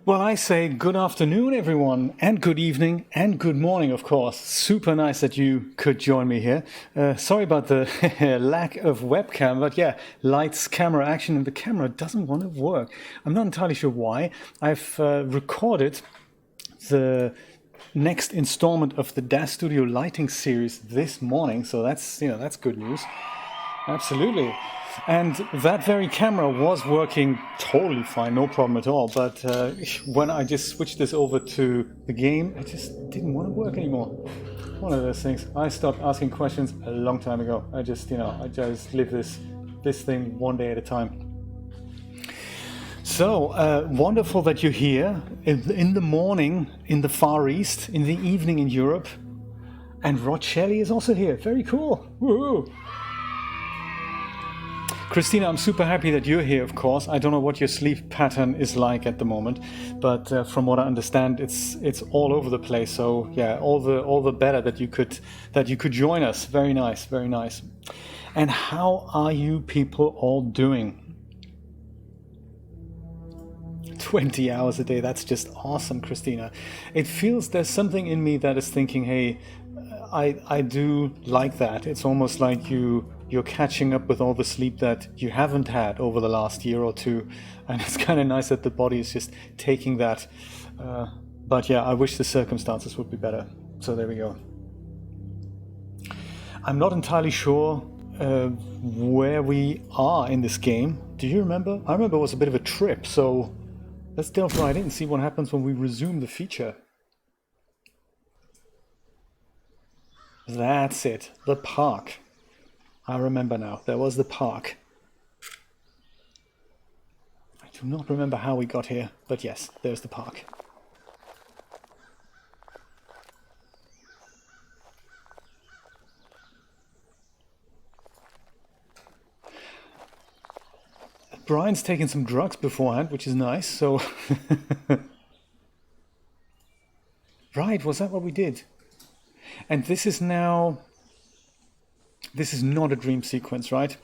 Well, I say good afternoon, everyone, and good evening, and good morning, of course. Super nice that you could join me here. Sorry about the lack of webcam, but yeah, lights, camera, action, and the camera doesn't want to work. I'm not entirely sure why. I've recorded the next installment of the DAS Studio lighting series this morning, so that's good news. Absolutely. And that very camera was working totally fine, no problem at all. But when I just switched this over to the game, it just didn't want to work anymore. One of those things. I stopped asking questions a long time ago. I just live this thing one day at a time. So wonderful that you're here in the morning in the Far East, in the evening in Europe. And Rod Shelley is also here. Very cool. Woohoo! Christina, I'm super happy that you're here, of course. I don't know what your sleep pattern is like at the moment, but from what I understand, it's all over the place. So yeah, all the better that you could join us. Very nice, very nice. And how are you people all doing? 20 hours a day, that's just awesome, Christina. It feels there's something in me that is thinking, hey, I do like that. It's almost like you're catching up with all the sleep that you haven't had over the last year or two, and it's kind of nice that the body is just taking that. But yeah, I wish the circumstances would be better. So there we go. I'm not entirely sure where we are in this game. Do you remember? I remember it was a bit of a trip, so let's delve right in and see what happens when we resume the feature. That's it, the park. I remember now, there was the park. I do not remember how we got here, but yes, there's the park. Brian's taken some drugs beforehand, which is nice, so... Right, was that what we did? And this is now... This is not a dream sequence, right?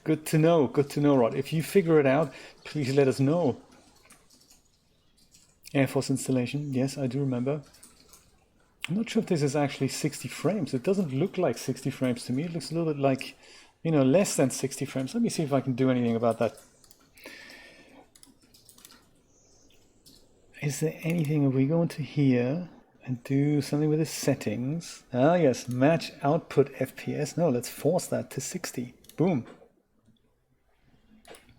Good to know, Rod. If you figure it out, please let us know. Air Force installation, yes, I do remember. I'm not sure if this is actually 60 frames. It doesn't look like 60 frames to me. It looks a little bit like, less than 60 frames. Let me see if I can do anything about that. Is there anything, are we going to here and do something with the settings? Ah, yes, match output FPS. No, let's force that to 60. Boom.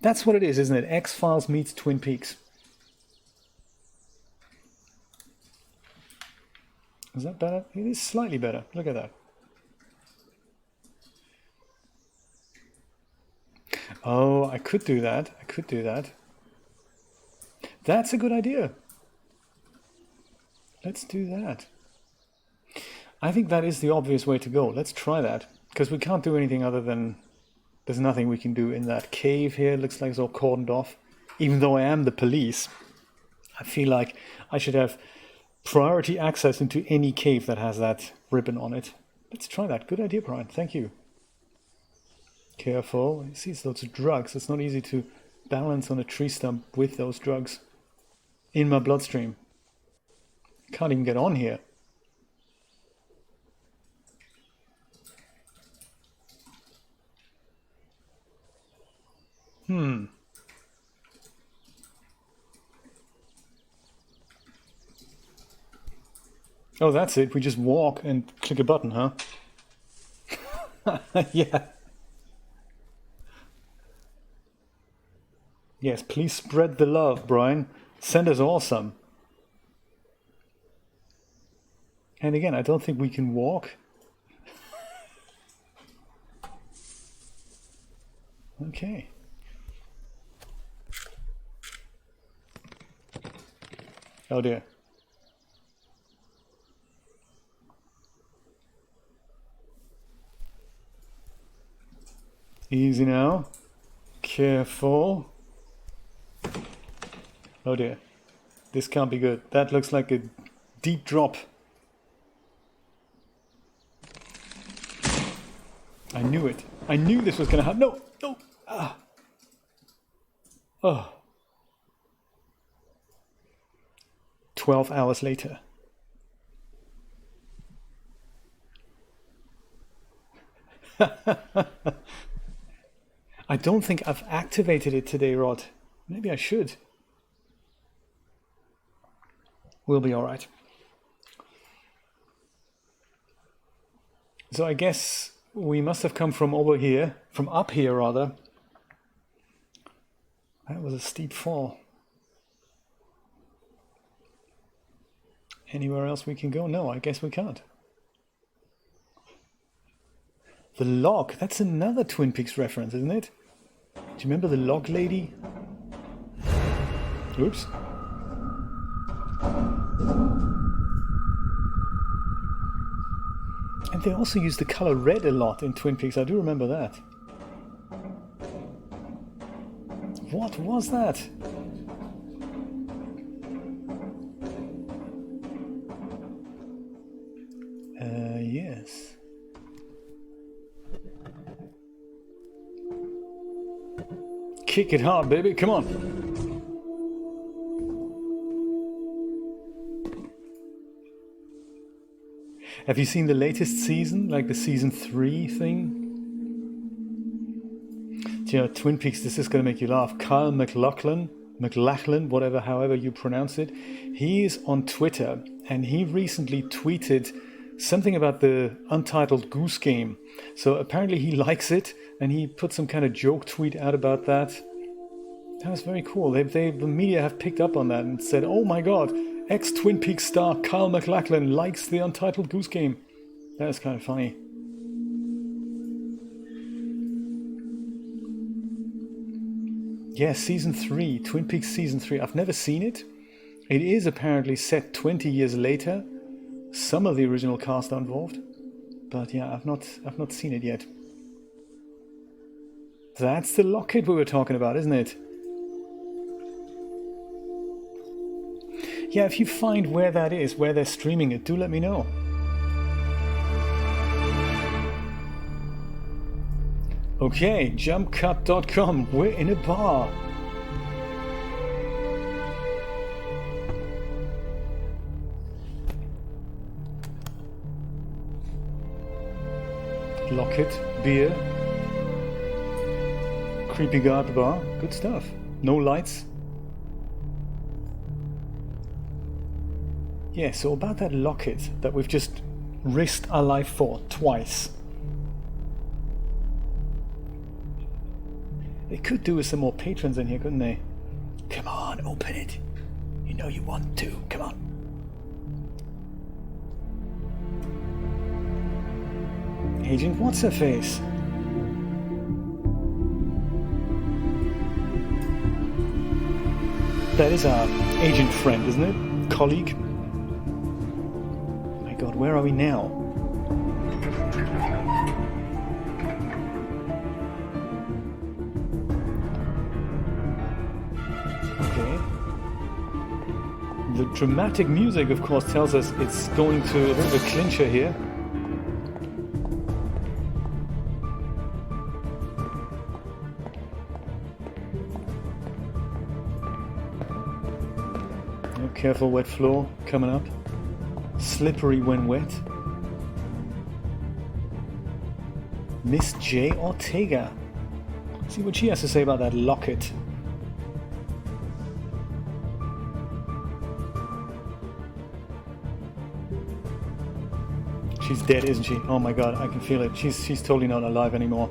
That's what it is, isn't it? X-Files meets Twin Peaks. Is that better? It is slightly better. Look at that. Oh, I could do that. That's a good idea. Let's do that. I think that is the obvious way to go. Let's try that. Because we can't do anything other than... There's nothing we can do in that cave here. It looks like it's all cordoned off. Even though I am the police, I feel like I should have priority access into any cave that has that ribbon on it. Let's try that. Good idea, Brian. Thank you. Careful. You see, it's loads of drugs. It's not easy to balance on a tree stump with those drugs in my bloodstream. Can't even get on here. Oh, that's it. We just walk and click a button, huh? Yeah. Yes, please spread the love, Brian. Send us all some. And again, I don't think we can walk. Okay. Oh dear. Easy now. Careful. Oh dear. This can't be good. That looks like a deep drop. I knew it. I knew this was going to happen. No, no. Ah. Oh. 12 hours later. I don't think I've activated it today, Rod. Maybe I should. We'll be alright. So I guess we must have come from over here, from up here rather. That was a steep fall. Anywhere else we can go? No, I guess we can't. The log, that's another Twin Peaks reference, isn't it? Do you remember the log lady? Oops. And they also use the color red a lot in Twin Peaks, I do remember that. What was that? Yes. Kick it hard, baby, come on. Have you seen the latest season, like the season 3 thing? Do you know, Twin Peaks, this is going to make you laugh. Kyle MacLachlan, whatever, however you pronounce it, he is on Twitter and he recently tweeted something about the Untitled Goose Game. So apparently he likes it and he put some kind of joke tweet out about that. That was very cool. The media have picked up on that and said, oh my god, ex-Twin Peaks star Kyle MacLachlan likes the Untitled Goose Game. That is kind of funny. Yeah, season 3, Twin Peaks season 3. I've never seen it. It is apparently set 20 years later. Some of the original cast are involved. But yeah, I've not seen it yet. That's the locket we were talking about, isn't it? Yeah, if you find where that is, where they're streaming it, do let me know. Okay, jumpcut.com. We're in a bar. Locket, beer, creepy guy at the bar. Good stuff. No lights. Yeah, so about that locket that we've just risked our life for twice. They could do with some more patrons in here, couldn't they? Come on, open it. You know you want to. Come on. Agent What's-Her-Face. That is our agent friend, isn't it? Colleague. My god, where are we now? Okay. The dramatic music, of course, tells us it's going to a bit of a clincher here. Careful, wet floor coming up. Slippery when wet. Miss J. Ortega. See what she has to say about that locket. She's dead, isn't she? Oh my god, I can feel it. She's totally not alive anymore.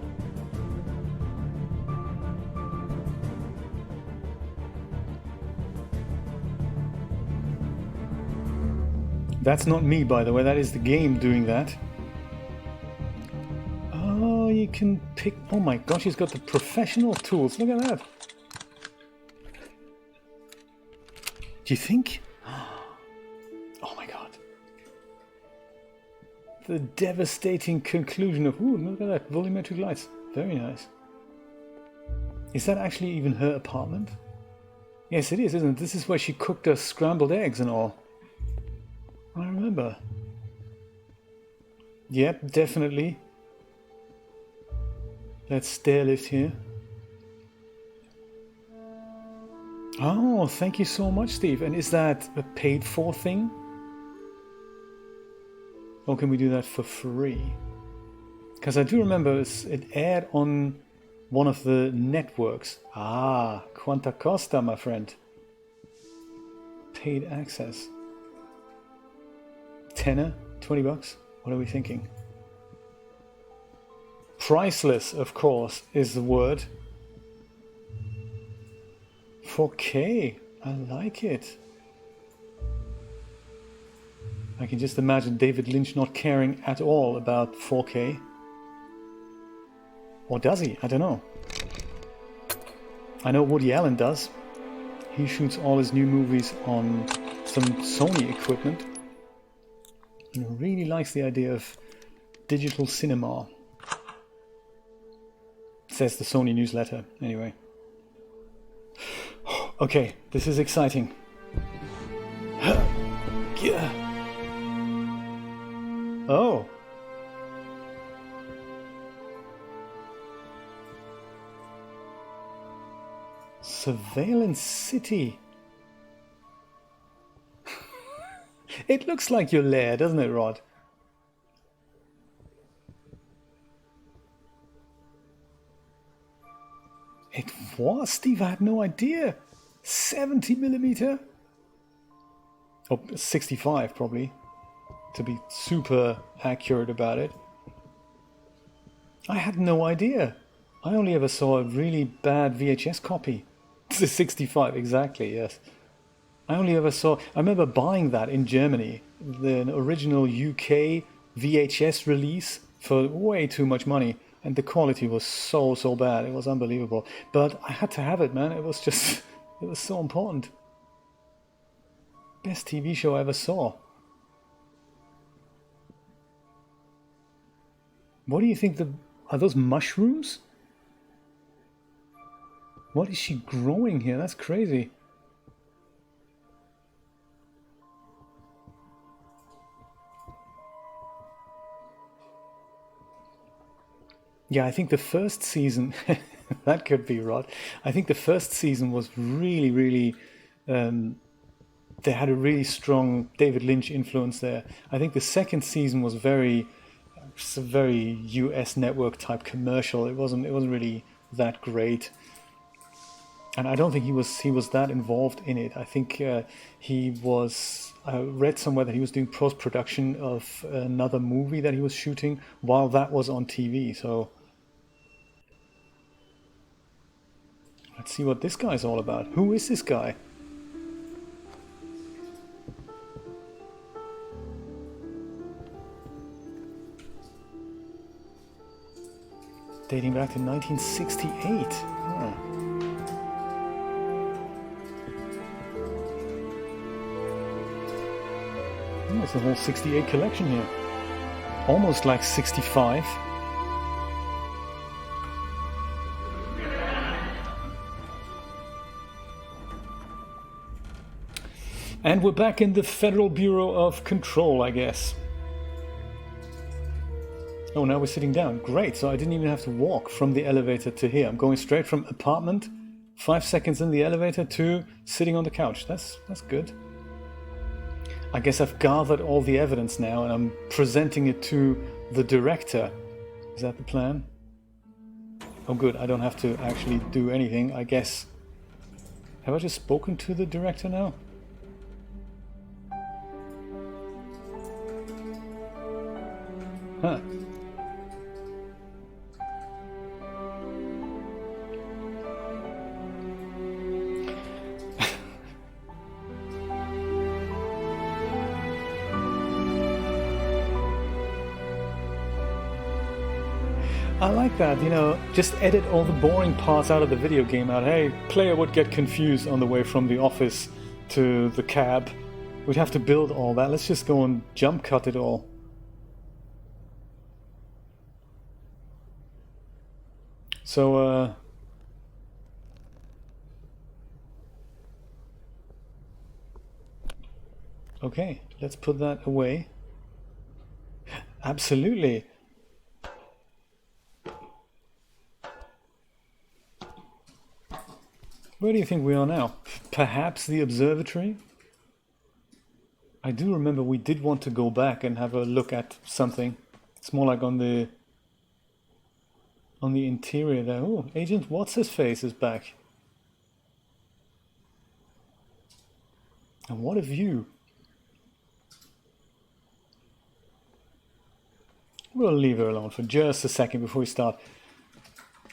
That's not me, by the way. That is the game doing that. Oh, you can pick... Oh my gosh, he's got the professional tools. Look at that. Do you think... Oh my god. The devastating conclusion of... Ooh, look at that. Volumetric lights. Very nice. Is that actually even her apartment? Yes, it is, isn't it? This is where she cooked her scrambled eggs and all. I remember. Yep, definitely. That stair lift here. Oh, thank you so much, Steve. And is that a paid for thing? Or can we do that for free? Because I do remember it aired on one of the networks. Ah, quanta costa, my friend. Paid access. Tenner? 20 bucks? What are we thinking? Priceless, of course, is the word. 4K. I like it. I can just imagine David Lynch not caring at all about 4K. Or does he? I don't know. I know Woody Allen does. He shoots all his new movies on some Sony equipment. And really likes the idea of digital cinema. Says the Sony newsletter, anyway. Okay, this is exciting. Oh. Surveillance City. It looks like your lair, doesn't it, Rod? It was, Steve, I had no idea. 70mm? Oh, 65 probably, to be super accurate about it. I had no idea. I only ever saw a really bad VHS copy. The 65, exactly, yes. I remember buying that in Germany, the original UK VHS release for way too much money. And the quality was so bad. It was unbelievable. But I had to have it, man. It was just, it was so important. Best TV show I ever saw. What do you think are those mushrooms? What is she growing here? That's crazy. Yeah, I think the first season, that could be Rod. I think the first season was really, they had a really strong David Lynch influence there. I think the second season was a very US network type commercial. It wasn't really that great. And I don't think he was that involved in it. I think I read somewhere that he was doing post-production of another movie that he was shooting while that was on TV. So let's see what this guy's all about. Who is this guy? Dating back to 1968. Oh. It's the whole 68 collection here. Almost like 65. And we're back in the Federal Bureau of Control, I guess. Oh, now we're sitting down. Great, so I didn't even have to walk from the elevator to here. I'm going straight from apartment, 5 seconds in the elevator, to sitting on the couch. That's good. I guess I've gathered all the evidence now and I'm presenting it to the director. Is that the plan? Oh good, I don't have to actually do anything, I guess. Have I just spoken to the director now? Huh. I like that, you know, just edit all the boring parts out of the video game out. Hey, player would get confused on the way from the office to the cab. We'd have to build all that. Let's just go and jump cut it all. So, okay, let's put that away. Absolutely. Where do you think we are now? perhaps the observatory? I do remember we did want to go back and have a look at something. It's more like on the interior there. Oh, Agent What's-His-Face is back. And what a view. We'll leave her alone for just a second before we start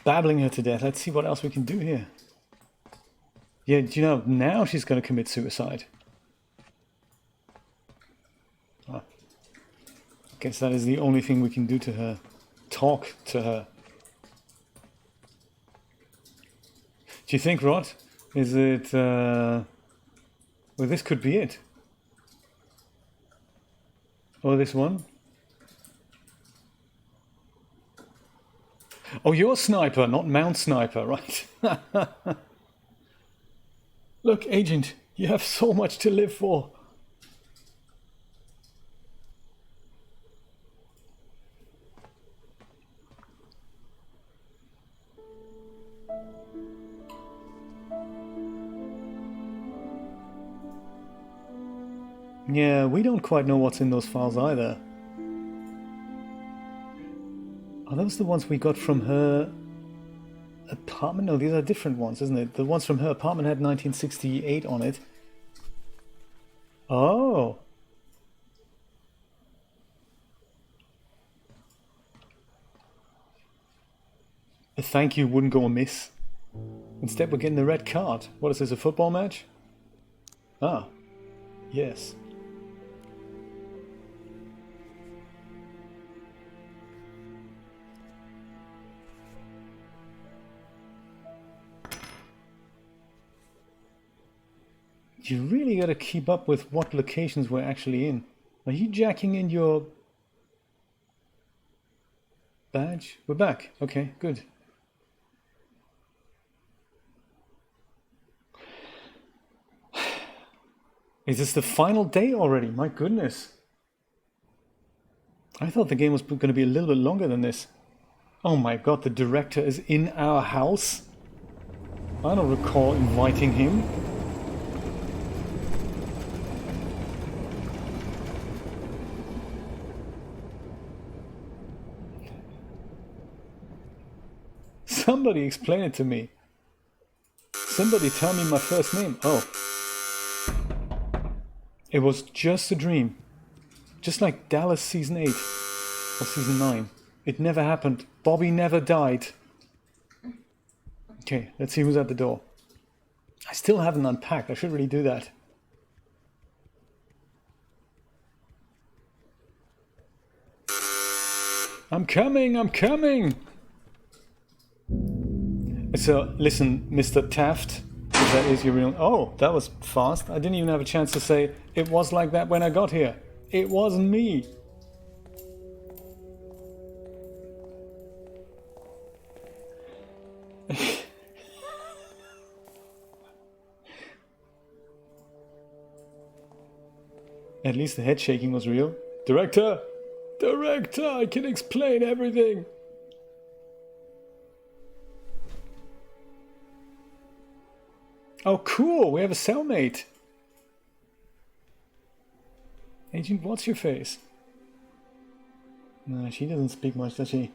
babbling her to death. Let's see what else we can do here. Yeah, do you know, now she's going to commit suicide. Ah. I guess that is the only thing we can do to her. Talk to her. Do you think, Rod? Is it... well, this could be it. Or this one? Oh, you're Sniper, not Mount Sniper, right? Look, Agent, you have so much to live for. Yeah, we don't quite know what's in those files either. Are those the ones we got from her apartment? No, these are different ones, isn't it? The ones from her apartment had 1968 on it. Oh. A thank you wouldn't go amiss. Instead, we're getting the red card. What is this, a football match? Ah, yes. You really got to keep up with what locations we're actually in. Are you jacking in your badge? We're back. Okay, good. Is this the final day already? My goodness. I thought the game was going to be a little bit longer than this. Oh my god, the director is in our house? I don't recall inviting him. Somebody explain it to me. Somebody tell me my first name. Oh. It was just a dream. Just like Dallas season 8 or season 9. It never happened. Bobby never died. Okay, let's see who's at the door. I still haven't unpacked. I should really do that. I'm coming, I'm coming! So, listen, Mr. Taft, if that is your real... Oh, that was fast. I didn't even have a chance to say it was like that when I got here. It wasn't me. At least the head shaking was real. Director! Director, I can explain everything! Oh, cool! We have a cellmate! Agent, what's your face? No, she doesn't speak much, does she?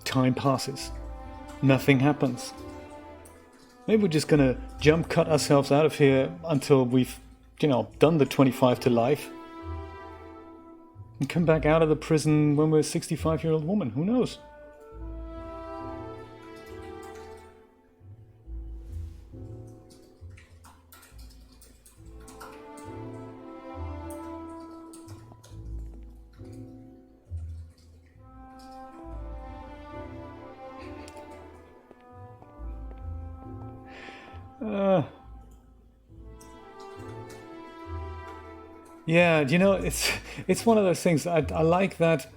Time passes. Nothing happens. Maybe we're just gonna jump cut ourselves out of here until we've, you know, done the 25 to life. And come back out of the prison when we're a 65-year-old woman. Who knows? Yeah, you know, it's one of those things. I like that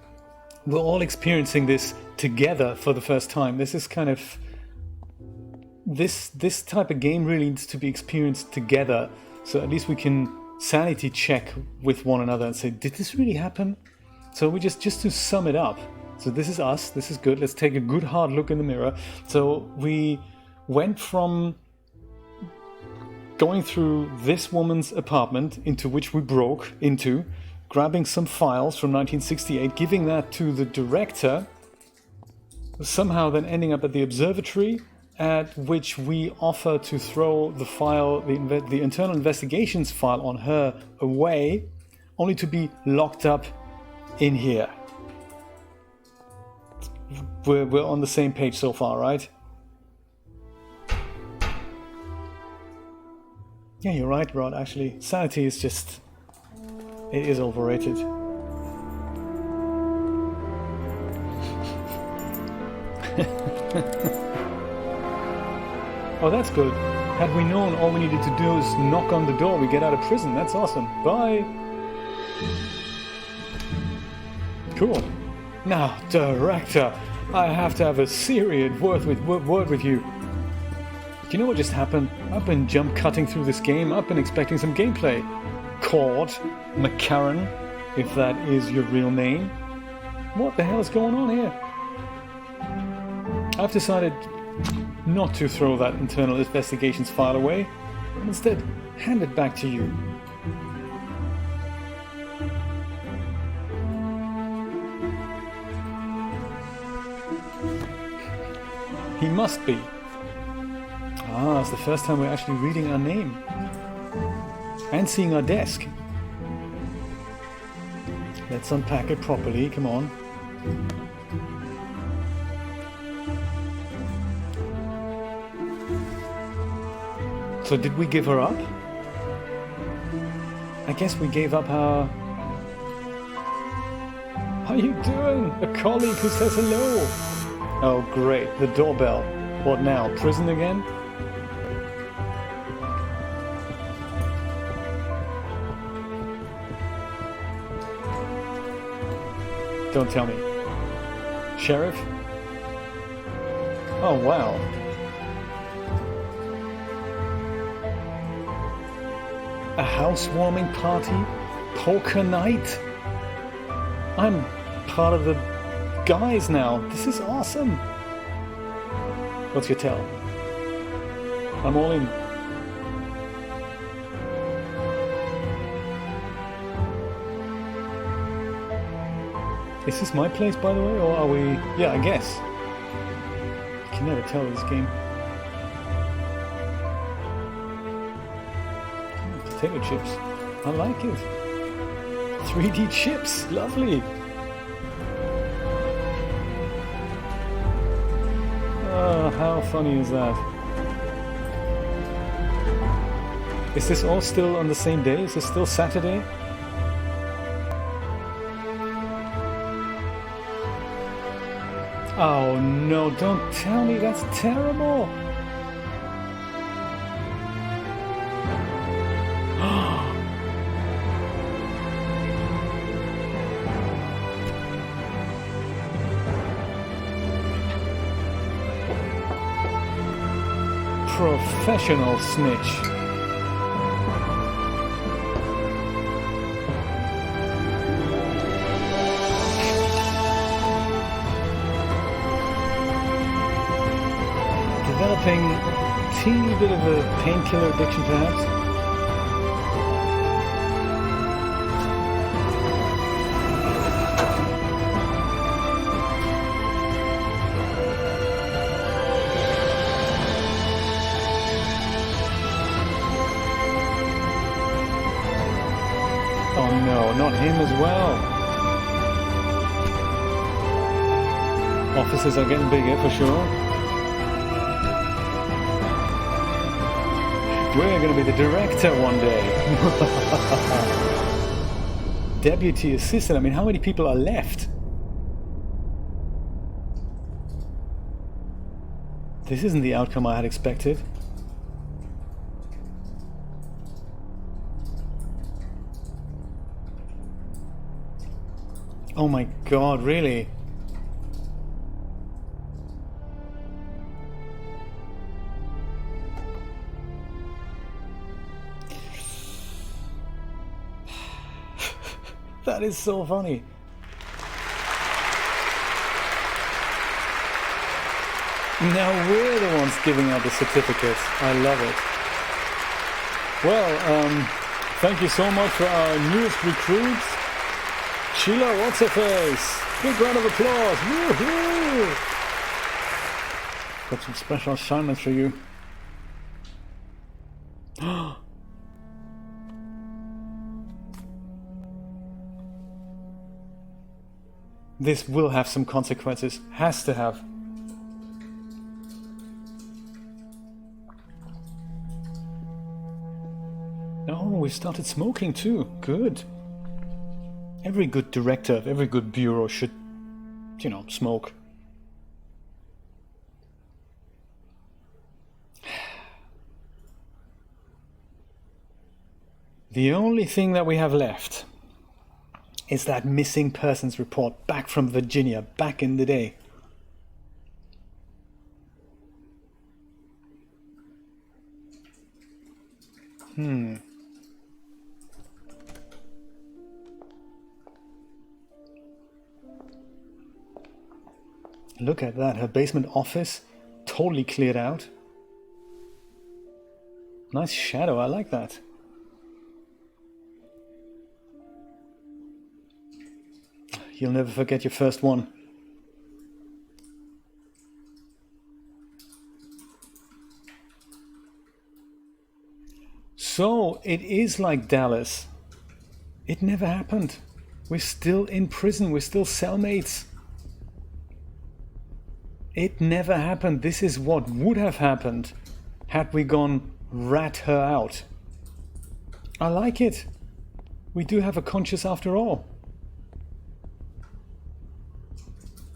we're all experiencing this together for the first time. This is kind of this type of game really needs to be experienced together, so at least we can sanity check with one another and say, did this really happen? So we just to sum it up. So this is us. This is good. Let's take a good hard look in the mirror. So we went from going through this woman's apartment, into which we broke into, grabbing some files from 1968, giving that to the director, somehow then ending up at the observatory, at which we offer to throw the file, the internal investigations file on her away, only to be locked up in here. We're on the same page so far, right? Yeah, you're right, Rod, actually. Sanity is just... it is overrated. Oh, that's good. Had we known, all we needed to do is knock on the door, we get out of prison. That's awesome. Bye! Cool. Now, director, I have to have a serious word with you. Do you know what just happened? I've been jump cutting through this game. I've been expecting some gameplay. Cord McCarran, if that is your real name. What the hell is going on here? I've decided not to throw that internal investigations file away, and instead hand it back to you. He must be. Ah, it's the first time we're actually reading our name. And seeing our desk. Let's unpack it properly, come on. So did we give her up? I guess we gave up our... How you doing? A colleague who says hello. Oh great, the doorbell. What now, prison again? Don't tell me. Sheriff? Oh wow. A housewarming party? Poker night? I'm part of the guys now. This is awesome. What's your tell? I'm all in. Is this my place, by the way, or are we... Yeah, I guess. You can never tell this game. Oh, potato chips. I like it. 3D chips. Lovely. Oh, how funny is that? Is this all still on the same day? Is this still Saturday? Oh no, don't tell me, that's terrible! Professional snitch. Developing a teeny bit of a painkiller addiction, perhaps. Oh no, not him as well. Offices are getting bigger for sure. We're going to be the director one day. Deputy assistant. I mean, how many people are left? This isn't the outcome I had expected. Oh my god, really? That is so funny. Now we're the ones giving out the certificates. I love it. Well, thank you so much for our newest recruits. Sheila, what's her face? Big round of applause. Woohoo! Got some special assignments for you. This will have some consequences. Has to have. Oh, we started smoking too. Good. Every good director of every good bureau should, you know, smoke. The only thing that we have left is that missing persons report back from Virginia back in the day. Look at that, her basement office totally cleared out. Nice shadow, I like that. You'll never forget your first one. So, it is like Dallas. It never happened. We're still in prison, we're still cellmates. It never happened. This is what would have happened had we gone rat her out. I like it. We do have a conscience after all.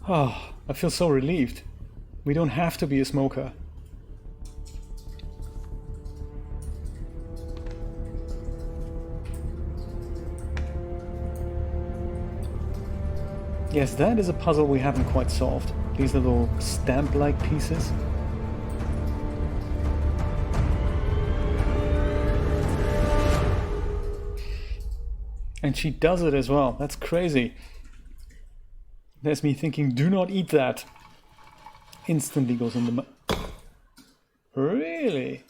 Oh, I feel so relieved. We don't have to be a smoker. Yes, that is a puzzle we haven't quite solved. These little stamp-like pieces. And she does it as well. That's crazy. There's me thinking, do not eat that. Instantly goes in the mouth. Really?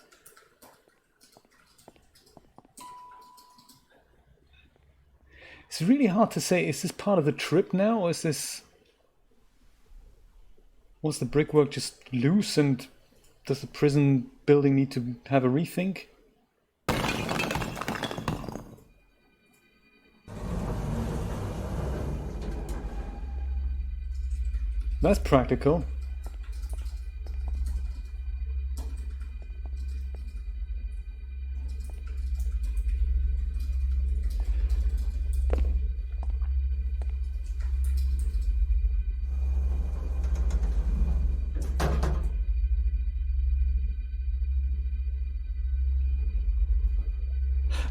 It's really hard to say, is this part of the trip now, or is this... Was the brickwork just loose, and does the prison building need to have a rethink? That's practical.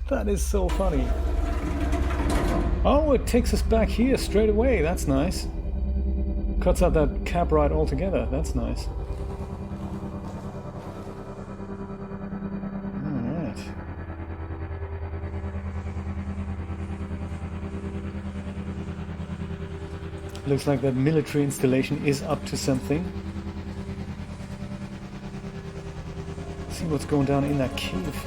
That is so funny. Oh, it takes us back here straight away. That's nice. Cuts out that cab ride altogether. That's nice. Alright. Looks like that military installation is up to something. Let's see what's going down in that cave.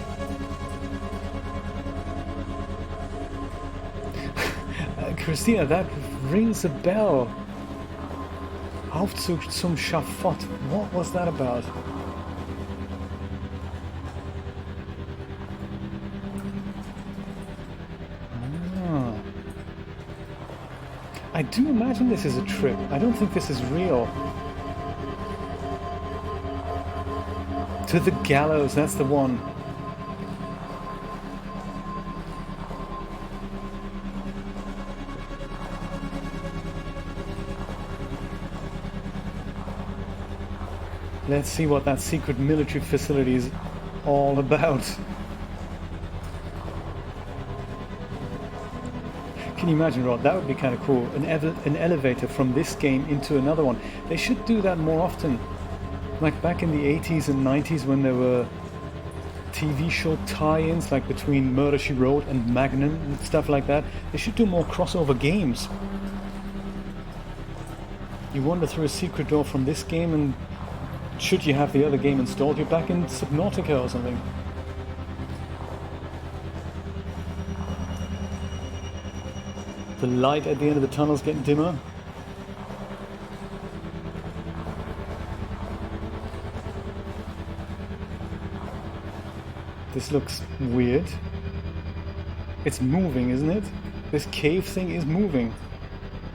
Christina, that rings a bell. Aufzug zum Schafott. What was that about? Ah. I do imagine this is a trip. I don't think this is real. To the gallows, that's the one. Let's see what that secret military facility is all about. Can you imagine, Rod? That would be kind of cool. An elevator from this game into another one. They should do that more often. Like back in the 80s and 90s when there were TV show tie-ins, like between Murder, She Wrote and Magnum and stuff like that. They should do more crossover games. You wander through a secret door from this game, and should you have the other game installed, you're back in Subnautica or something. The light at the end of the tunnel's getting dimmer. This looks weird. It's moving, isn't it? This cave thing is moving.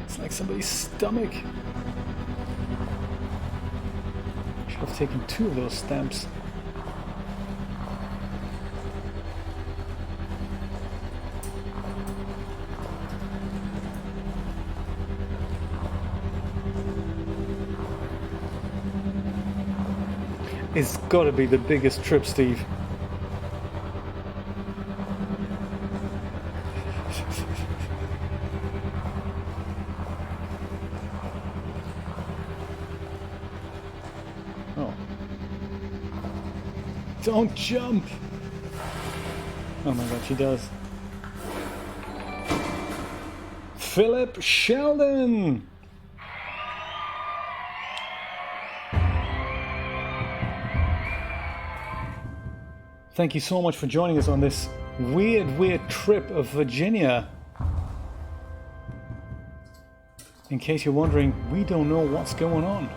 It's like somebody's stomach. Should have taken 2 of those stamps. It's gotta be the biggest trip, Steve. Oh. Don't jump! Oh my god, she does. Philip Sheldon! Thank you so much for joining us on this weird trip of Virginia. In case you're wondering, we don't know what's going on.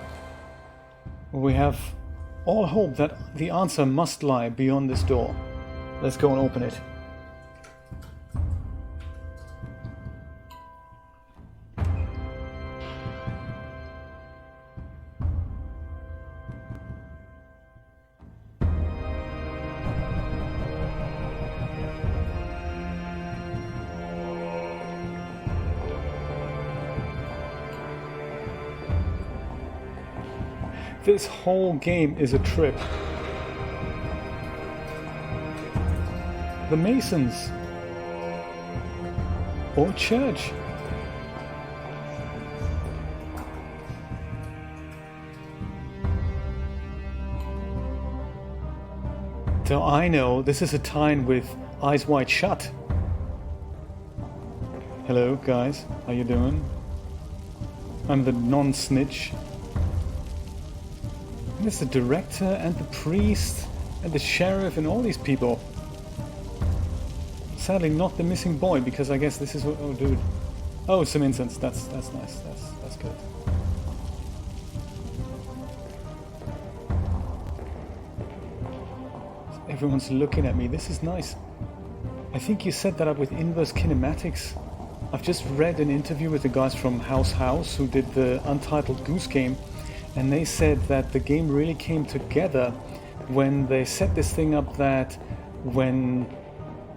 We have all hope that the answer must lie beyond this door. Let's go and open it. This whole game is a trip. The Masons. Or church. So I know this is a tie-in with Eyes Wide Shut. Hello guys, how you doing? I'm the non-snitch. There's the director and the priest and the sheriff and all these people. Sadly not the missing boy, because I guess this is what... Oh dude. Oh, some incense. That's nice. That's good. Everyone's looking at me. This is nice. I think you set that up with inverse kinematics. I've just read an interview with the guys from House who did the Untitled Goose Game. And they said that the game really came together when they set this thing up that when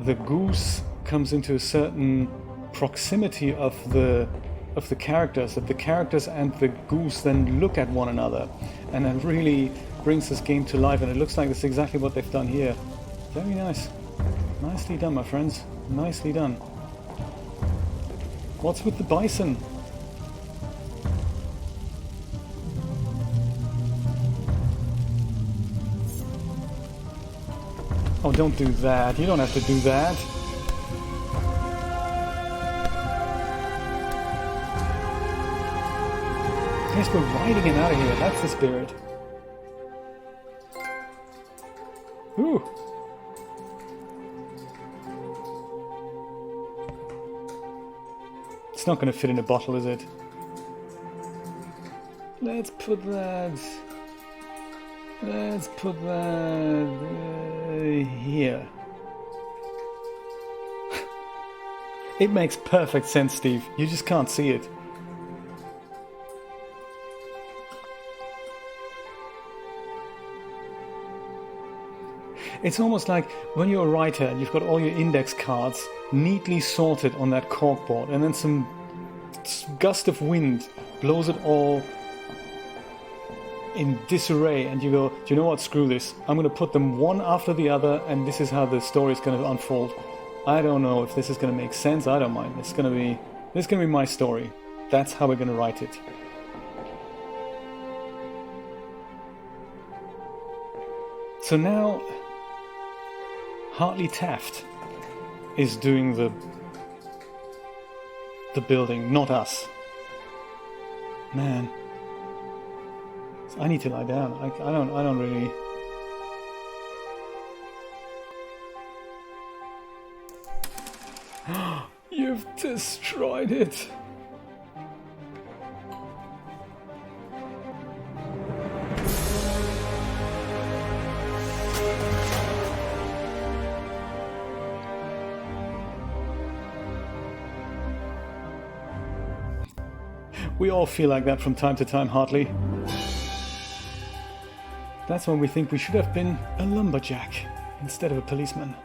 the goose comes into a certain proximity of the characters, that the characters and the goose then look at one another. And that really brings this game to life, and it looks like that's exactly what they've done here. Very nice. Nicely done, my friends. Nicely done. What's with the bison? Oh, don't do that. You don't have to do that. Yes, we're riding him out of here. That's the spirit. Ooh. It's not going to fit in a bottle, is it? Let's put that... Let's put that here. It makes perfect sense, Steve. You just can't see it. It's almost like when you're a writer and you've got all your index cards neatly sorted on that corkboard, and then some gust of wind blows it all in disarray, and you go, do you know what, screw this, I'm going to put them one after the other, and this is how the story is going to unfold. I don't know if this is going to make sense. I don't mind. This is going to be my story. That's how we're going to write it. So now Hartley Taft is doing the building, not us. Man, I need to lie down. I don't really. You've destroyed it. We all feel like that from time to time, Hartley. That's when we think we should have been a lumberjack instead of a policeman.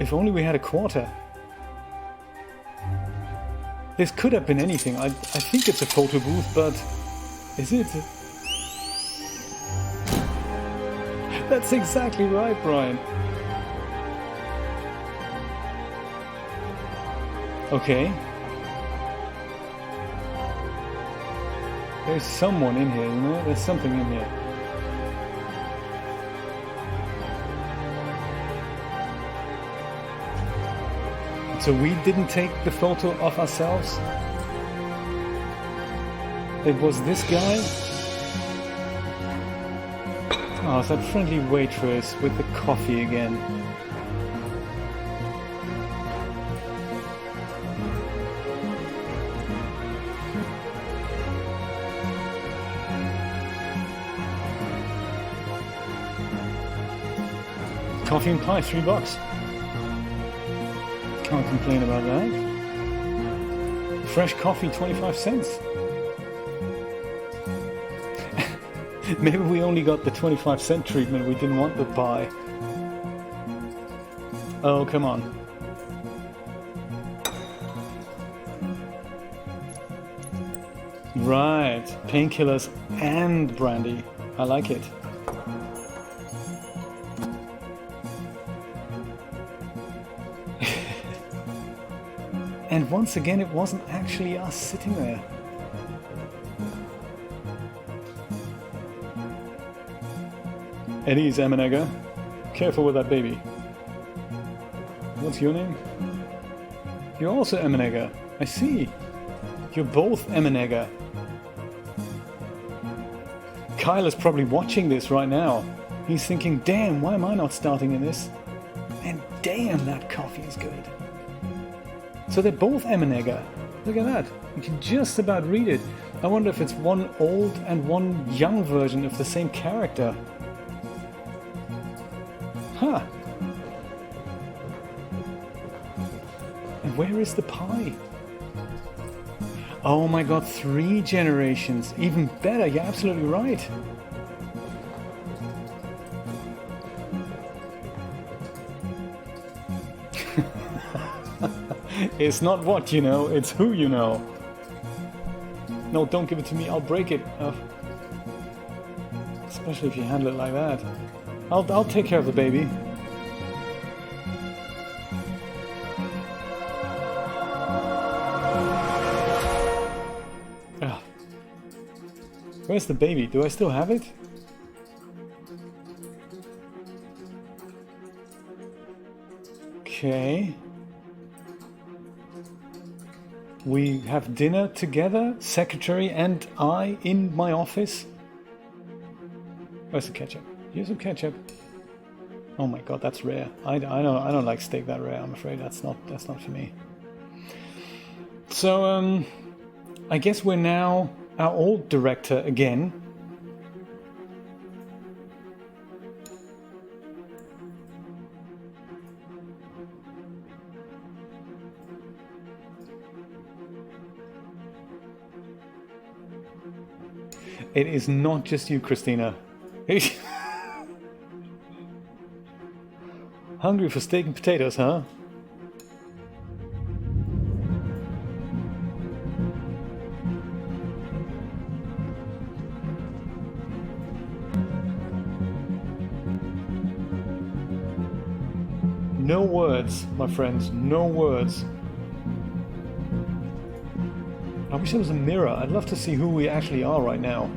If only we had a quarter. This could have been anything. I think it's a photo booth, but is it? That's exactly right, Brian. Okay. There's someone in here, you know? There's something in here. So we didn't take the photo of ourselves? It was this guy? Oh, it's that friendly waitress with the coffee again. Coffee and pie, $3. Can't complain about that. Fresh coffee, 25 cents. Maybe we only got the 25-cent treatment. We didn't want the pie. Oh, come on. Right. Painkillers and brandy. I like it. And once again, it wasn't actually us sitting there. Eddie's Emenegger. Careful with that baby. What's your name? You're also Emenegger. I see. You're both Emenegger. Kyle is probably watching this right now. He's thinking, damn, why am I not starting in this? And damn, that coffee is good. So they're both Emenegger. Look at that. You can just about read it. I wonder if it's one old and one young version of the same character. Huh. And where is the pie? Oh my god, 3 generations. Even better, you're absolutely right. It's not what you know, it's who you know. No, don't give it to me, I'll break it. Especially if you handle it like that. I'll take care of the baby. Where's the baby? Do I still have it? Okay. We have dinner together, secretary and I, in my office. Where's the ketchup? Here's some ketchup. Oh my god, that's rare. I don't like steak that rare. I'm afraid that's not for me. So I guess we're now our old director again. It is not just you, Christina. Hungry for steak and potatoes, huh? No words, my friends, no words. wish there was a mirror. I'd love to see who we actually are right now.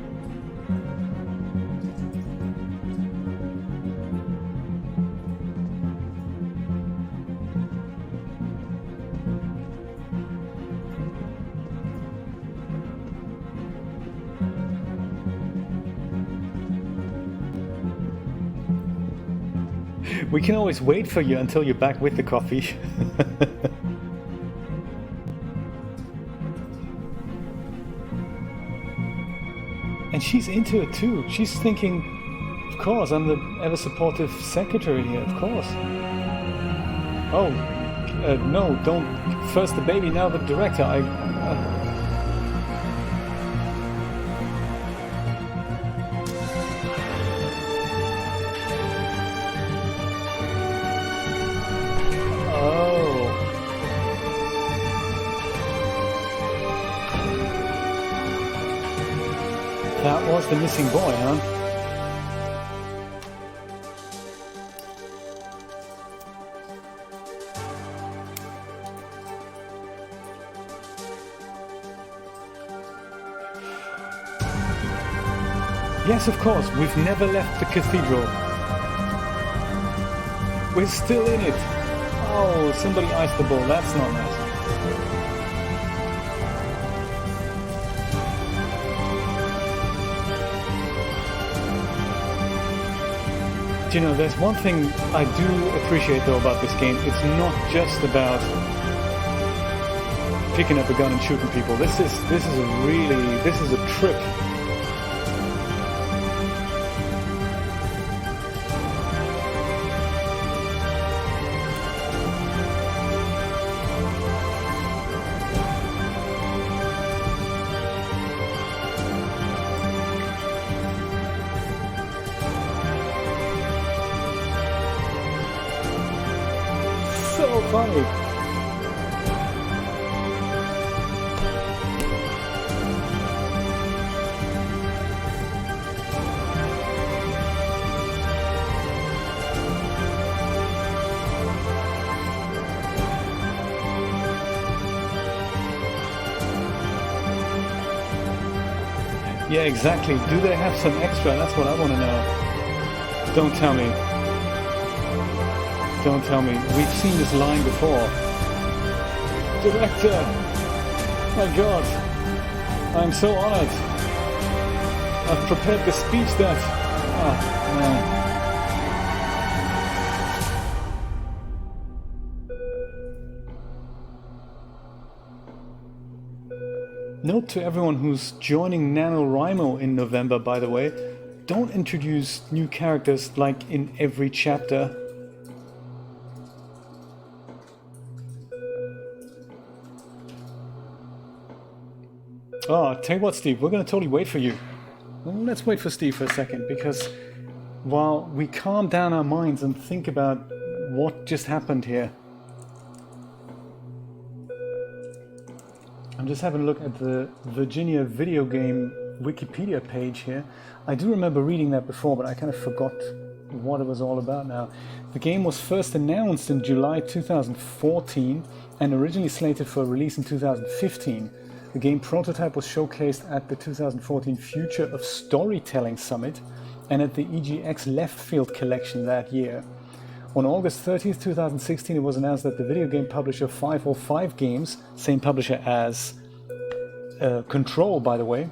We can always wait for you until you're back with the coffee. And she's into it too. She's thinking, of course, I'm the ever-supportive secretary here, of course. Oh, no, don't. First the baby, now the director. That was the missing boy, huh? Yes, of course, we've never left the cathedral. We're still in it. Oh, somebody iced the ball, that's not nice. You know, there's one thing I do appreciate though about this game. It's not just about picking up a gun and shooting people. This is a trip. So funny. Yeah, exactly. Do they have some extra? That's what I want to know. Don't tell me. Don't tell me. We've seen this line before. Director! My God! I'm so honored. I've prepared the speech that... Oh, man. Note to everyone who's joining NaNoWriMo in November, by the way, don't introduce new characters like in every chapter. Oh, I'll tell you what, Steve, we're going to totally wait for you. Well, let's wait for Steve for a second, because while we calm down our minds and think about what just happened here, I'm just having a look at the Virginia video game Wikipedia page here. I do remember reading that before, but I kind of forgot what it was all about now. The game was first announced in July 2014 and originally slated for release in 2015. The game prototype was showcased at the 2014 Future of Storytelling Summit and at the EGX Left Field Collection that year. On August 30th, 2016, it was announced that the video game publisher 505 Games, same publisher as Control, by the way,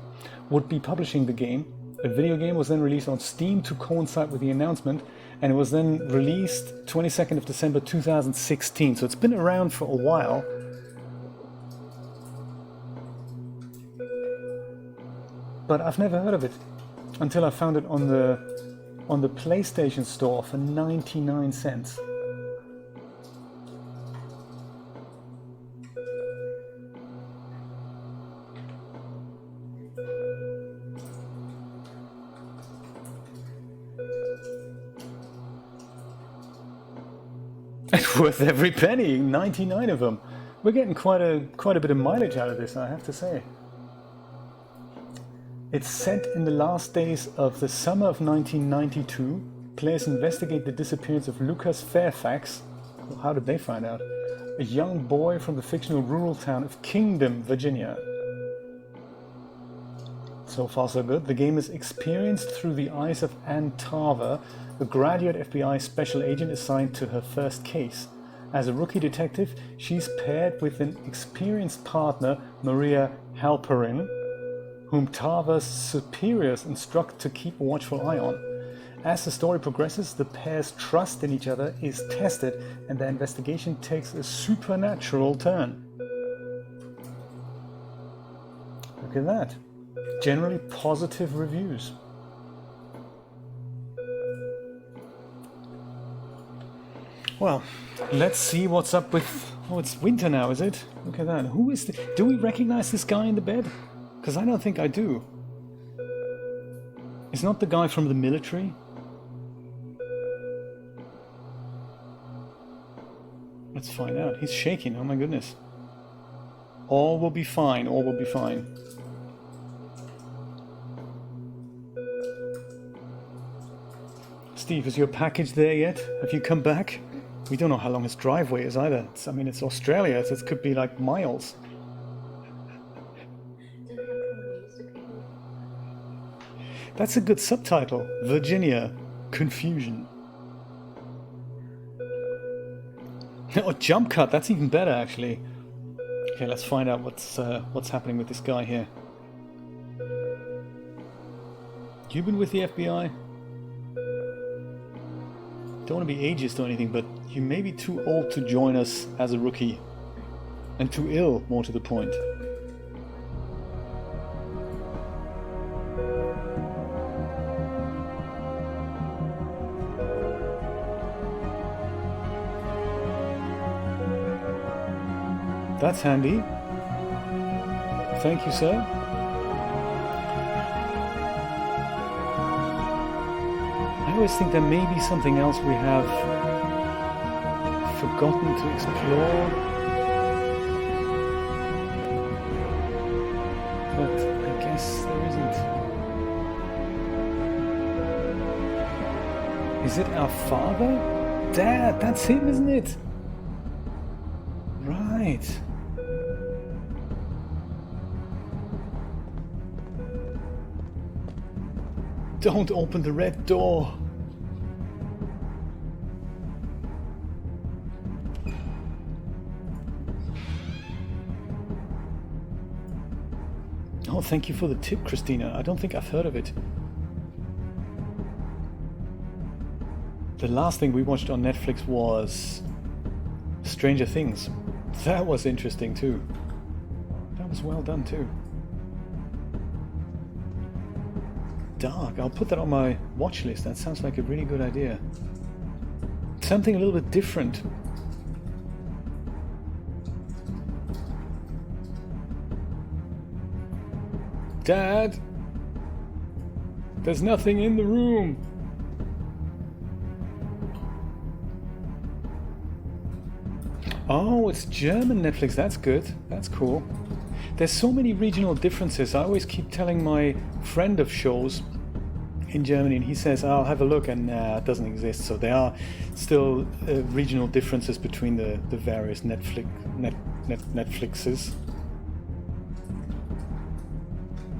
would be publishing the game. A video game was then released on Steam to coincide with the announcement, and it was then released 22nd of December 2016. So it's been around for a while. But I've never heard of it until I found it on the PlayStation Store for 99 cents. It's worth every penny, 99 of them. We're getting quite a bit of mileage out of this, I have to say. It's set in the last days of the summer of 1992. Players investigate the disappearance of Lucas Fairfax. Well, how did they find out? A young boy from the fictional rural town of Kingdom, Virginia. So far so good. The game is experienced through the eyes of Ann Tarver, a graduate FBI special agent assigned to her first case. As a rookie detective, she's paired with an experienced partner, Maria Halperin, whom Tarver's superiors instruct to keep a watchful eye on. As the story progresses, the pair's trust in each other is tested and their investigation takes a supernatural turn. Look at that. Generally positive reviews. Well, let's see what's up with... Oh, it's winter now, is it? Look at that. Who is the... Do we recognize this guy in the bed? Because I don't think I do. It's not the guy from the military. Let's find out. He's shaking, oh my goodness. All will be fine, all will be fine. Steve, is your package there yet? Have you come back? We don't know how long his driveway is either. I mean, it's Australia, so it could be like miles. That's a good subtitle. Virginia. Confusion. Oh, jump cut. That's even better, actually. Okay, let's find out what's happening with this guy here. You been with the FBI? Don't want to be ageist or anything, but you may be too old to join us as a rookie. And too ill, more to the point. That's handy. Thank you, sir. I always think there may be something else we have forgotten to explore. But I guess there isn't. Is it our father? Dad, that's him, isn't it? Right. Don't open the red door. Oh, thank you for the tip, Christina. I don't think I've heard of it. The last thing we watched on Netflix was Stranger Things. That was interesting too. That was well done too. Dark. I'll put that on my watch list. That sounds like a really good idea. Something a little bit different. Dad! There's nothing in the room! Oh, it's German Netflix. That's good. That's cool. There's so many regional differences. I always keep telling my friend of shows in Germany, and he says, I'll have a look, and it doesn't exist. So there are still regional differences between the various Netflixes.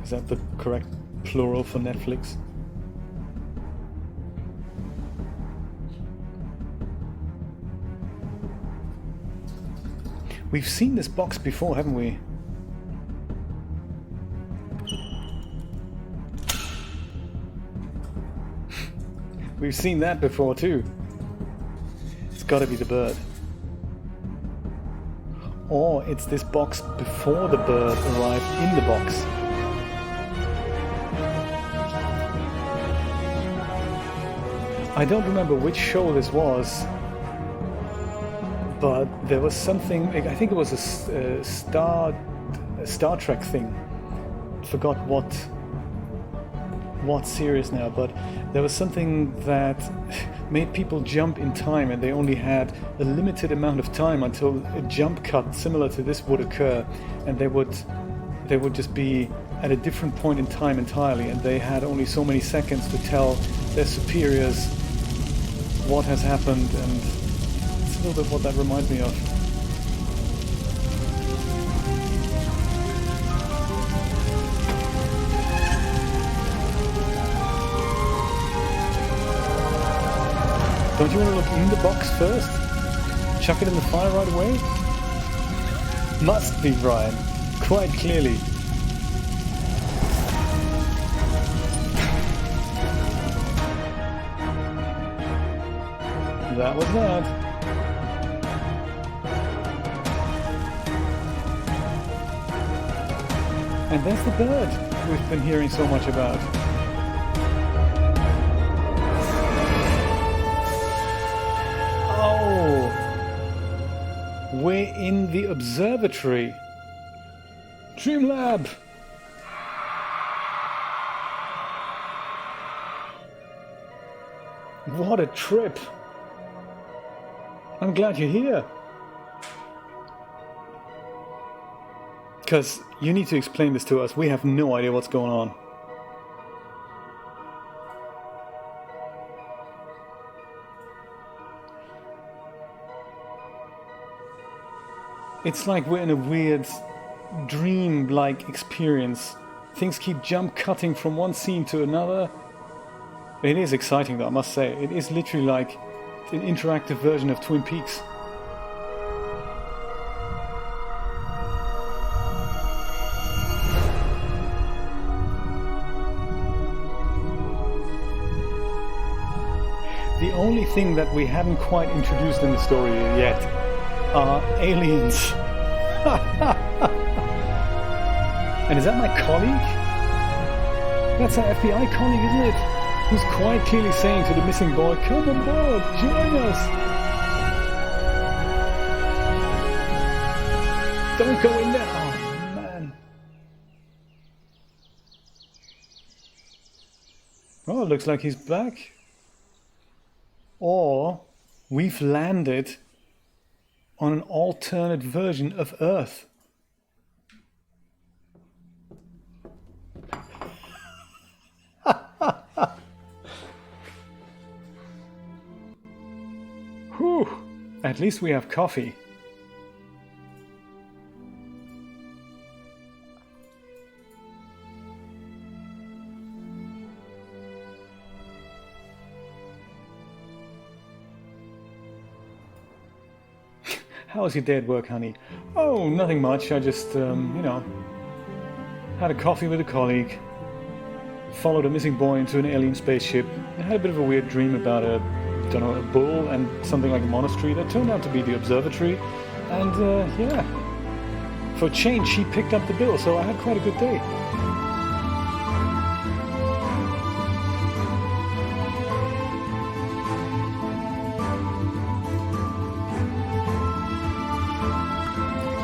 Is that the correct plural for Netflix? We've seen this box before, haven't we? We've seen that before too. It's gotta be the bird. Or it's this box before the bird arrived in the box. I don't remember which show this was, but there was something, I think it was a Star Trek thing. Forgot what series now, but there was something that made people jump in time, and they only had a limited amount of time until a jump cut similar to this would occur, and they would just be at a different point in time entirely, and they had only so many seconds to tell their superiors what has happened, and it's a little bit what that reminds me of. Don't you want to look in the box first? Chuck it in the fire right away? Must be, Brian. Quite clearly. That was that. And there's the bird we've been hearing so much about. Oh! We're in the observatory. Dreamlab! What a trip! I'm glad you're here. Because you need to explain this to us. We have no idea what's going on. It's like we're in a weird dream-like experience. Things keep jump cutting from one scene to another. It is exciting though, I must say. It is literally like an interactive version of Twin Peaks. The only thing that we haven't quite introduced in the story yet are aliens. And is that my colleague? That's our FBI colleague, isn't it? Who's quite clearly saying to the missing boy, come on board, join us. Don't go in there. Oh, man. Oh, it looks like he's back. Or we've landed on an alternate version of Earth. Whew, at least we have coffee. How was your day at work, honey? Oh, nothing much. I just, had a coffee with a colleague, followed a missing boy into an alien spaceship, and had a bit of a weird dream about a bull and something like a monastery that turned out to be the observatory. And, for a change, she picked up the bill, so I had quite a good day.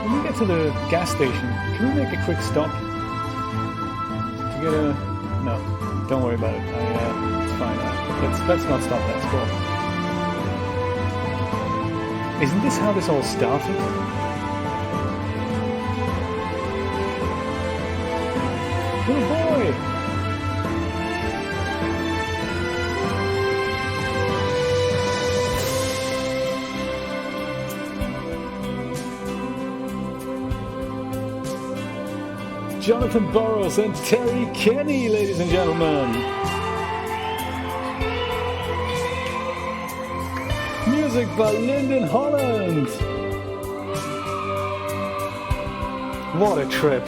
When we get to the gas station, can we make a quick stop? To get a... No, don't worry about it. It's fine. Let's not stop that. It's cool. Isn't this how this all started? Good boy! Jonathan Burrows and Terry Kenny, ladies and gentlemen. Music by Lyndon Holland. What a trip.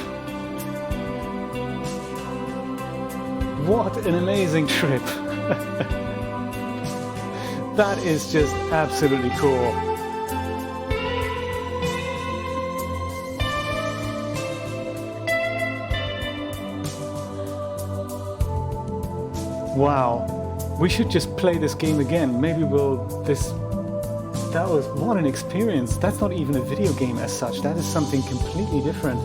What an amazing trip. That is just absolutely cool. Wow. We should just play this game again. Maybe what an experience. That's not even a video game as such. That is something completely different.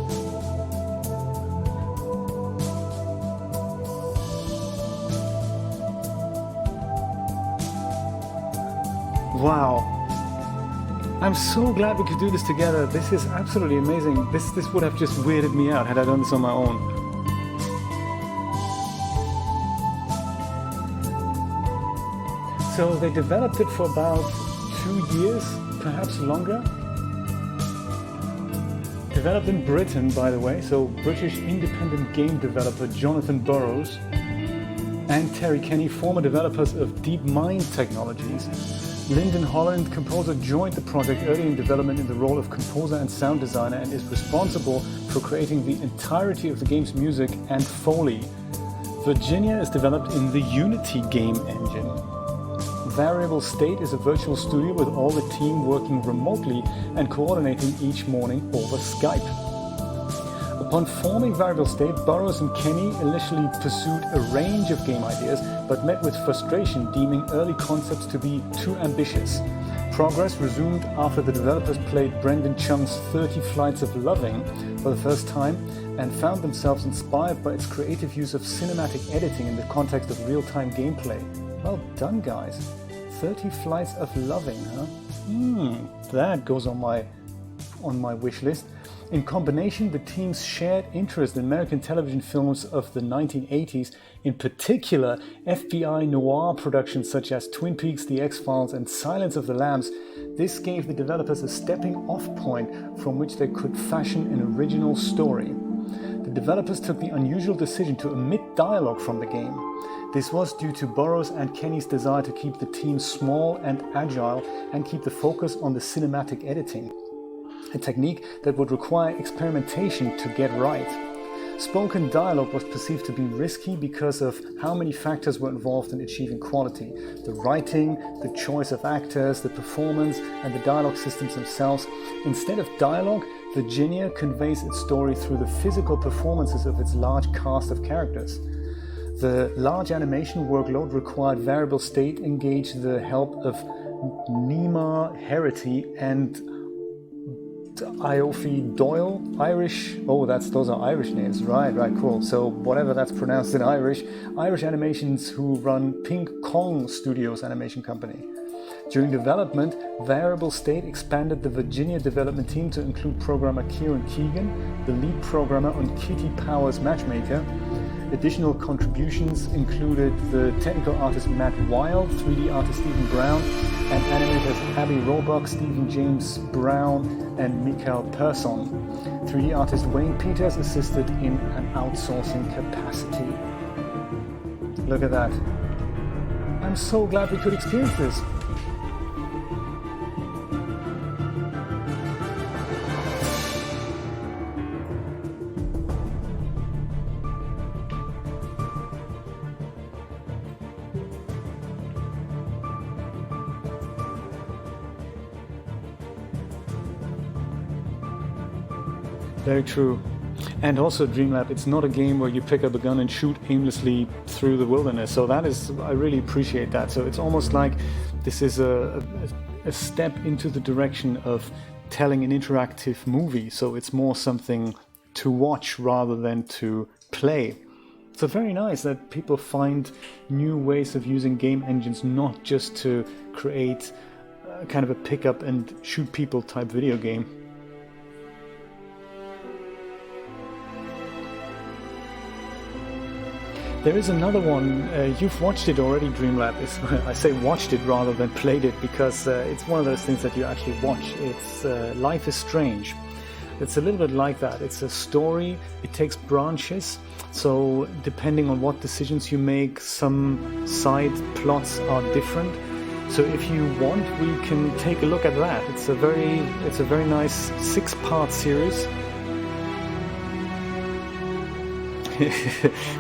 Wow. I'm so glad we could do this together. This is absolutely amazing. This would have just weirded me out had I done this on my own. So they developed it for about 2 years, perhaps longer. Developed in Britain, by the way, so British independent game developer Jonathan Burrows and Terry Kenny, former developers of DeepMind Technologies. Lyndon Holland, composer, joined the project early in development in the role of composer and sound designer and is responsible for creating the entirety of the game's music and Foley. Virginia is developed in the Unity game engine. Variable State is a virtual studio with all the team working remotely and coordinating each morning over Skype. Upon forming Variable State, Burroughs and Kenny initially pursued a range of game ideas, but met with frustration, deeming early concepts to be too ambitious. Progress resumed after the developers played Brendan Chung's 30 Flights of Loving for the first time and found themselves inspired by its creative use of cinematic editing in the context of real-time gameplay. Well done, guys. 30 Flights of Loving, huh? That goes on my wish list. In combination, the team's shared interest in American television films of the 1980s, in particular FBI noir productions such as Twin Peaks, The X-Files and Silence of the Lambs, this gave the developers a stepping-off point from which they could fashion an original story. The developers took the unusual decision to omit dialogue from the game. This was due to Burroughs and Kenny's desire to keep the team small and agile and keep the focus on the cinematic editing, a technique that would require experimentation to get right. Spoken dialogue was perceived to be risky because of how many factors were involved in achieving quality. The writing, the choice of actors, the performance, and the dialogue systems themselves. Instead of dialogue, Virginia conveys its story through the physical performances of its large cast of characters. The large animation workload required Variable State engage the help of Nima Herity and Iofi Doyle, Irish. Oh, those are Irish names. Right, cool. So whatever that's pronounced in Irish Animations, who run Pink Kong Studios animation company. During development, Variable State expanded the Virginia development team to include programmer Kieran Keegan, the lead programmer on Kitty Powers Matchmaker. Additional contributions included the technical artist Matt Wild, 3D artist Stephen Brown, and animators Abby Roebuck, Stephen James Brown, and Mikael Persson. 3D artist Wayne Peters assisted in an outsourcing capacity. Look at that. I'm so glad we could experience this. Very true. And also Dreamlab, it's not a game where you pick up a gun and shoot aimlessly through the wilderness. So I really appreciate that. So it's almost like this is a step into the direction of telling an interactive movie. So it's more something to watch rather than to play. So very nice that people find new ways of using game engines, not just to create kind of a pick up and shoot people type video game. There is another one, you've watched it already, Dreamlab. I say watched it rather than played it because it's one of those things that you actually watch. It's Life is Strange. It's a little bit like that. It's a story, it takes branches, so depending on what decisions you make, some side plots are different. So if you want, we can take a look at that. It's a very nice 6-part series.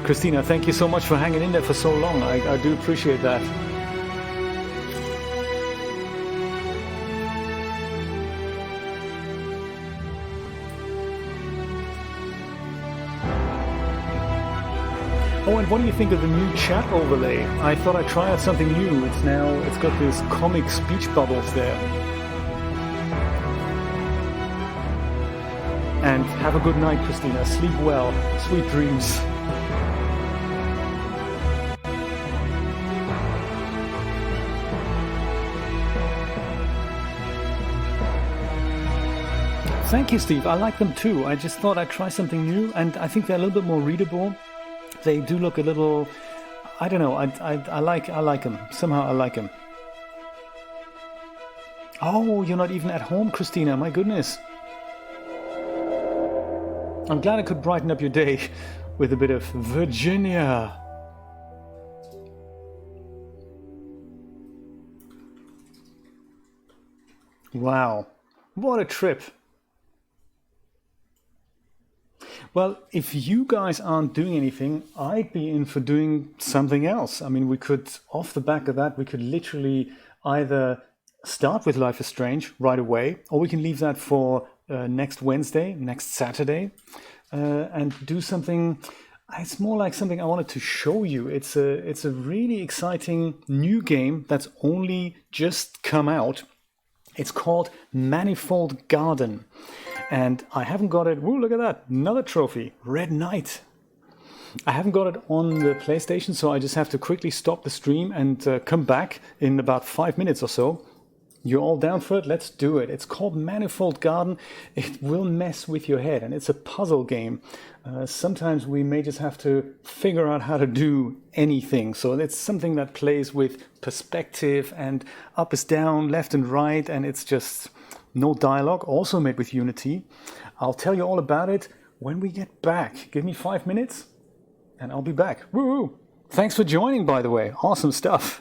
Christina, thank you so much for hanging in there for so long. I do appreciate that. Oh, and what do you think of the new chat overlay? I thought I'd try out something new. It's got these comic speech bubbles there. And have a good night, Christina. Sleep well. Sweet dreams. Thank you, Steve. I like them too. I just thought I'd try something new, and I think they're a little bit more readable. They do look a little... I don't know. I like them. Somehow I like them. Oh, you're not even at home, Christina. My goodness. I'm glad I could brighten up your day with a bit of Virginia. Wow, what a trip. Well, if you guys aren't doing anything, I'd be in for doing something else. I mean, we could, off the back of that, we could literally either start with Life is Strange right away, or we can leave that for next Wednesday, next Saturday, and do something. It's more like something I wanted to show you. It's a really exciting new game that's only just come out. It's called Manifold Garden. And I haven't got it. Ooh, look at that. Another trophy. Red Knight. I haven't got it on the PlayStation, so I just have to quickly stop the stream and come back in about 5 minutes or so. You're all down for it? Let's do it. It's called Manifold Garden. It will mess with your head, and it's a puzzle game. Sometimes we may just have to figure out how to do anything. So it's something that plays with perspective and up is down, left and right, and it's just no dialogue, also made with Unity. I'll tell you all about it when we get back. Give me 5 minutes, and I'll be back. Woo! Thanks for joining, by the way. Awesome stuff.